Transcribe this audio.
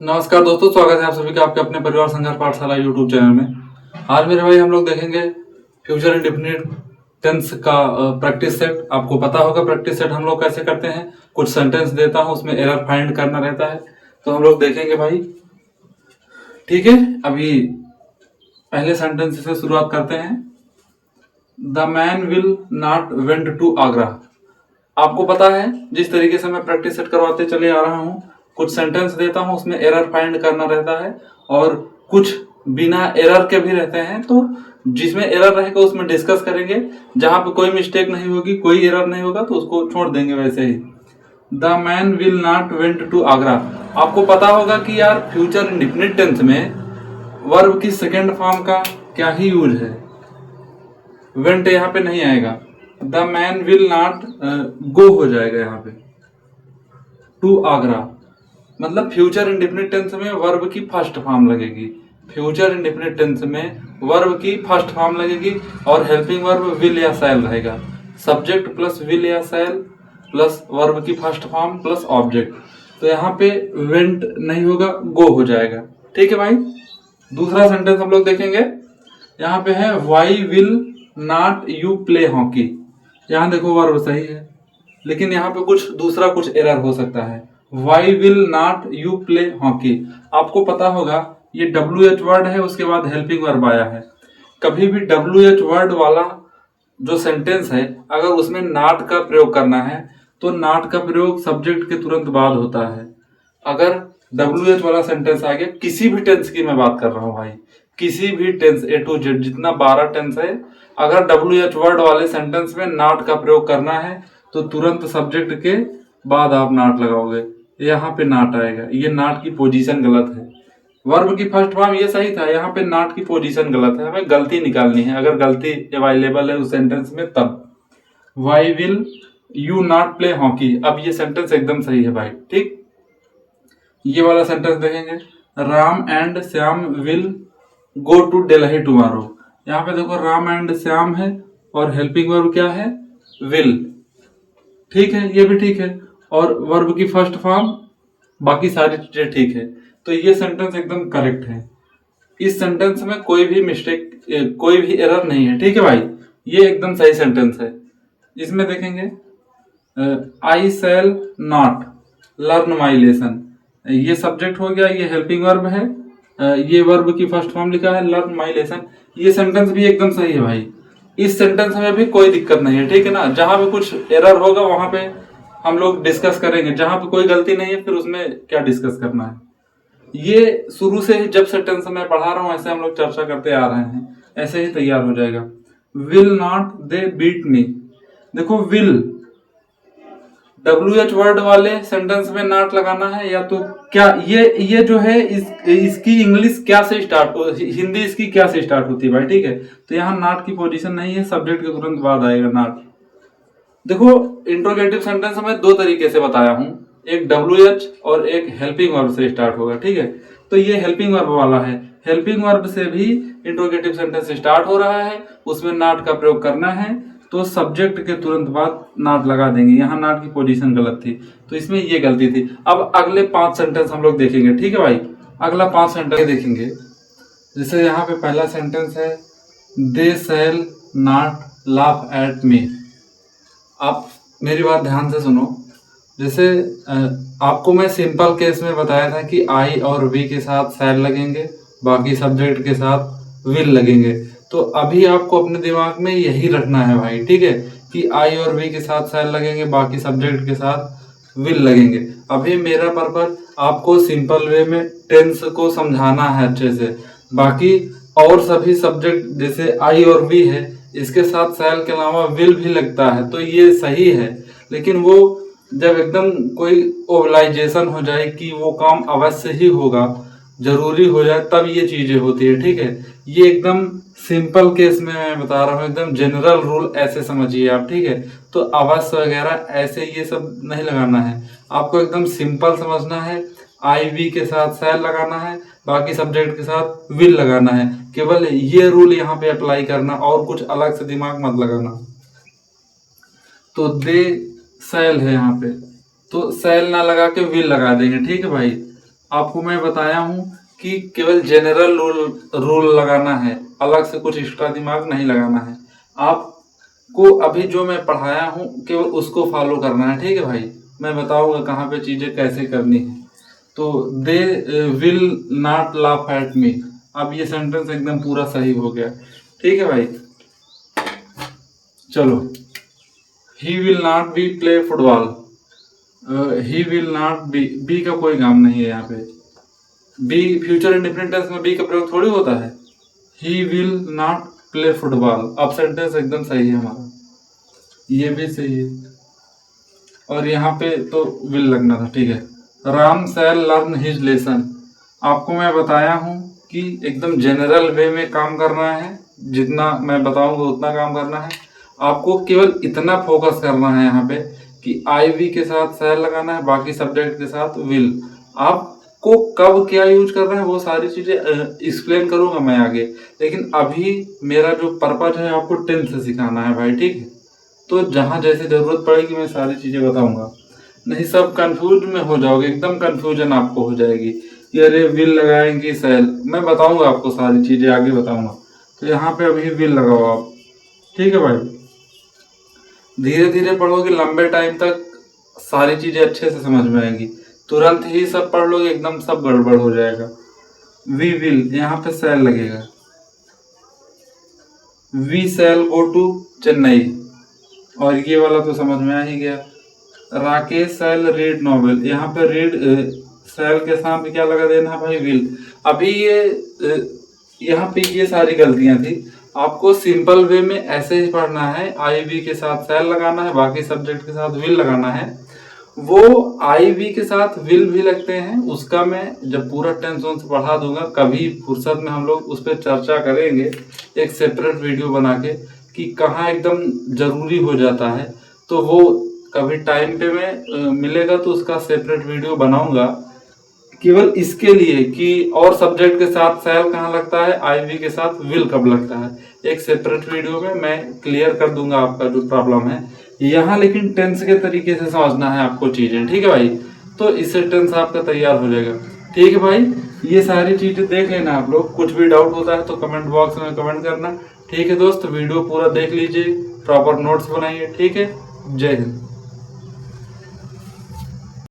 नमस्कार दोस्तों, स्वागत है आप सभी का आपके अपने परिवार संघर्ष पाठशाला यूट्यूब चैनल में। आज मेरे भाई हम लोग देखेंगे फ्यूचर इंडेफिनिट टेंस का प्रैक्टिस सेट। आपको पता होगा प्रैक्टिस सेट हम लोग कैसे करते हैं। कुछ सेंटेंस देता हूं, उसमें एरर फाइंड करना रहता है, तो हम लोग देखेंगे भाई। ठीक है, अभी पहले सेंटेंस से शुरुआत करते हैं। The man will not went to Agra. आपको पता है जिस तरीके से मैं प्रैक्टिस सेट करवाते चले आ रहा हूँ, कुछ सेंटेंस देता हूँ, उसमें एरर फाइंड करना रहता है और कुछ बिना एरर के भी रहते हैं। तो जिसमें एरर रहेगा उसमें डिस्कस करेंगे, जहां पे कोई मिस्टेक नहीं होगी, कोई एरर नहीं होगा तो उसको छोड़ देंगे वैसे ही। The man will not went to Agra. आपको पता होगा कि यार फ्यूचर इंडेफिनिट टेंस में वर्ब की सेकेंड फॉर्म का क्या ही यूज है, वेंट यहाँ पे नहीं आएगा। The man will not go हो जाएगा यहाँ पे, टू आगरा। मतलब फ्यूचर इंडेफिनिट टेंस में वर्ब की फर्स्ट फॉर्म लगेगी। फ्यूचर इंडेफिनिट टेंस में वर्ब की फर्स्ट फॉर्म लगेगी और हेल्पिंग वर्ब विल या शैल रहेगा। सब्जेक्ट प्लस विल या शैल प्लस वर्ब की फर्स्ट फॉर्म प्लस ऑब्जेक्ट। तो यहाँ पे वेंट नहीं होगा, गो हो जाएगा। ठीक है भाई। दूसरा सेंटेंस हम लोग देखेंगे। यहाँ पे है why will not you play hockey. यहाँ देखो वर्ब सही है, लेकिन यहाँ पे कुछ दूसरा कुछ एरर हो सकता है। Why will not you play hockey. आपको पता होगा ये WH वर्ड है, उसके बाद हेल्पिंग वर्ब आया है। कभी भी WH वर्ड वाला जो सेंटेंस है, अगर उसमें नॉट का प्रयोग करना है तो नॉट का प्रयोग सब्जेक्ट के तुरंत बाद होता है। अगर WH वाला सेंटेंस आ गया, किसी भी टेंस की मैं बात कर रहा हूँ भाई, किसी भी टेंस A to Z जितना 12 टेंस है, अगर WH वर्ड वाले सेंटेंस में नॉट का प्रयोग करना है तो तुरंत सब्जेक्ट के बाद आप नॉट लगाओगे। यहाँ पे नॉट आएगा, ये नॉट की पोजीशन गलत है। वर्ब की फर्स्ट फॉर्म ये सही था, यहाँ पे नॉट की पोजीशन गलत है। हमें गलती निकालनी है, अगर गलती अवेलेबल है उस सेंटेंस में तब। Why will you not play hockey, अब ये सेंटेंस एकदम सही है भाई। ठीक, ये वाला सेंटेंस देखेंगे। Ram and Shyam will go to Delhi tomorrow. यहाँ पे देखो राम एंड श्याम है और हेल्पिंग वर्ब क्या है, विल। ठीक है, ये भी ठीक है, और वर्ब की फर्स्ट फॉर्म, बाकी सारी चीजें ठीक है। तो ये सेंटेंस एकदम करेक्ट है। इस सेंटेंस में कोई भी मिस्टेक, कोई भी एरर नहीं है। ठीक है भाई, ये एकदम सही सेंटेंस है। इसमें देखेंगे I shall not learn my lesson. ये सब्जेक्ट हो गया, ये हेल्पिंग वर्ब है, ये वर्ब की फर्स्ट फॉर्म लिखा है लर्न माई लेसन। ये सेंटेंस भी एकदम सही है भाई। इस सेंटेंस में भी कोई दिक्कत नहीं है। ठीक है ना, जहां पे कुछ एरर होगा वहां पे हम लोग डिस्कस करेंगे, जहां पे कोई गलती नहीं है फिर उसमें क्या डिस्कस करना है। ये शुरू से ही जब सेंटेंस मैं पढ़ा रहा हूं ऐसे हम लोग चर्चा करते आ रहे हैं, ऐसे ही तैयार हो जाएगा। Will not they beat me. देखो विल WH वर्ड वाले सेंटेंस में नॉट लगाना है, या तो क्या ये जो है इसकी इंग्लिश क्या से स्टार्ट हो, हिंदी इसकी क्या से स्टार्ट होती है भाई। ठीक है, तो यहाँ नॉट की पोजीशन नहीं है, सब्जेक्ट के तुरंत बाद आएगा नॉट। देखो इंट्रोगेटिव सेंटेंस में दो तरीके से बताया हूं, एक WH और एक हेल्पिंग वर्ब से स्टार्ट होगा। ठीक है, तो ये हेल्पिंग वर्ब वाला है। हेल्पिंग वर्ब से भी इंट्रोगेटिव सेंटेंस स्टार्ट हो रहा है, उसमें नॉट का प्रयोग करना है, तो सब्जेक्ट के तुरंत बाद नॉट लगा देंगे। यहाँ नॉट की पोजीशन गलत थी, तो इसमें ये गलती थी। अब अगले 5 सेंटेंस हम लोग देखेंगे। ठीक है भाई, अगला 5 सेंटेंस देखेंगे। जैसे यहाँ पे पहला सेंटेंस है, they shall not laugh at me. आप मेरी बात ध्यान से सुनो। जैसे आपको मैं सिंपल केस में बताया था कि आई और वी के साथ शैल लगेंगे, बाकी सब्जेक्ट के साथ विल लगेंगे। तो अभी आपको अपने दिमाग में यही रखना है भाई। ठीक है, कि आई और वी के साथ शैल लगेंगे, बाकी सब्जेक्ट के साथ विल लगेंगे। अभी मेरा पर्पस आपको सिंपल वे में टेंस को समझाना है अच्छे से। बाकी और सभी सब्जेक्ट जैसे आई और वी है, इसके साथ शैल के अलावा विल भी लगता है, तो ये सही है। लेकिन वो जब एकदम कोई ओबलाइजेशन हो जाए कि वो काम अवश्य ही होगा, जरूरी हो जाए, तब ये चीजें होती है। ठीक है, ये एकदम सिंपल केस में मैं बता रहा हूँ, एकदम जनरल रूल ऐसे समझिए आप। ठीक है, तो अवश्य वगैरह ऐसे ये सब नहीं लगाना है, आपको एकदम सिंपल समझना है। आई वी के साथ शैल लगाना है, बाकी सब्जेक्ट के साथ विल लगाना है। केवल ये रूल यहाँ पे अप्लाई करना, और कुछ अलग से दिमाग मत लगाना। तो दे शैल है यहाँ पे, तो शैल ना लगा के विल लगा देंगे। ठीक है भाई, आपको मैं बताया हूँ कि केवल जनरल रूल लगाना है, अलग से कुछ एक्स्ट्रा दिमाग नहीं लगाना है। आपको अभी जो मैं पढ़ाया हूँ केवल उसको फॉलो करना है, ठीक है भाई। मैं बताऊंगा कहाँ पे चीजें कैसे करनी है। तो they will not laugh at मी, अब ये सेंटेंस एकदम पूरा सही हो गया, ठीक है भाई। चलो, he will not be play football, he will not be का कोई काम नहीं है यहाँ पे। बी फ्यूचर इंडेफिनिट टेंस में बी का प्रयोग थोड़ी होता है। He will not play football, अब सेंटेंस एकदम सही है हमारा, ये भी सही है। और यहाँ पे तो विल लगना था, ठीक है। राम शैल लर्न हिज लेसन, आपको मैं बताया हूँ कि एकदम जनरल वे में काम करना है, जितना मैं बताऊंगा उतना काम करना है। आपको केवल इतना फोकस करना है यहाँ पे कि आई वी के साथ शैल लगाना है, बाकी सब्जेक्ट के साथ विल। आपको कब क्या यूज करना है वो सारी चीजें एक्सप्लेन करूंगा मैं आगे, लेकिन अभी मेरा जो पर्पज है आपको टेंथ से सिखाना है भाई, ठीक है। तो जहाँ जैसे जरूरत पड़ेगी मैं सारी चीजें बताऊंगा, नहीं सब कंफ्यूज में हो जाओगे, एकदम कंफ्यूजन आपको हो जाएगी कि अरे विल लगाएंगे शैल। मैं बताऊंगा आपको सारी चीजें आगे बताऊंगा। तो यहाँ पे अभी विल लगाओ आप, ठीक है भाई। धीरे धीरे पढ़ोगे लंबे टाइम तक सारी चीजें अच्छे से समझ में आएंगी, तुरंत ही सब पढ़ लोगे एकदम सब गड़बड़ हो जाएगा। वी विल, यहाँ पे शैल लगेगा। We shall go to Chennai, और ये वाला तो समझ में आ ही गया। राकेश शैल रीड नॉवेल, यहाँ पे रीड शैल के साथ क्या लगा देना है भाई, विल। अभी ये यहाँ पे ये सारी गलतियां थी। आपको सिंपल वे में ऐसे ही पढ़ना है, आई वी के साथ शैल लगाना है, बाकी सब्जेक्ट के साथ विल लगाना है। वो आई वी के साथ विल भी लगते हैं, उसका मैं जब पूरा टेंस से पढ़ा दूंगा, कभी फुर्सत में हम लोग उस पर चर्चा करेंगे एक सेपरेट वीडियो बना के कि कहाँ एकदम जरूरी हो जाता है। तो वो कभी टाइम पे में मिलेगा तो उसका सेपरेट वीडियो बनाऊंगा केवल इसके लिए कि और सब्जेक्ट के साथ शैल कहाँ लगता है, आईवी के साथ विल कब लगता है। एक सेपरेट वीडियो में मैं क्लियर कर दूंगा आपका जो प्रॉब्लम है यहाँ, लेकिन टेंस के तरीके से समझना है आपको चीजें, ठीक है भाई। तो इससे टेंस आपका तैयार हो जाएगा, ठीक है भाई। ये सारी चीजें देख लेना आप लोग, कुछ भी डाउट होता है तो कमेंट बॉक्स में कमेंट करना, ठीक है दोस्त। वीडियो पूरा देख लीजिए, प्रॉपर नोट्स बनाइए, ठीक है। जय हिंद।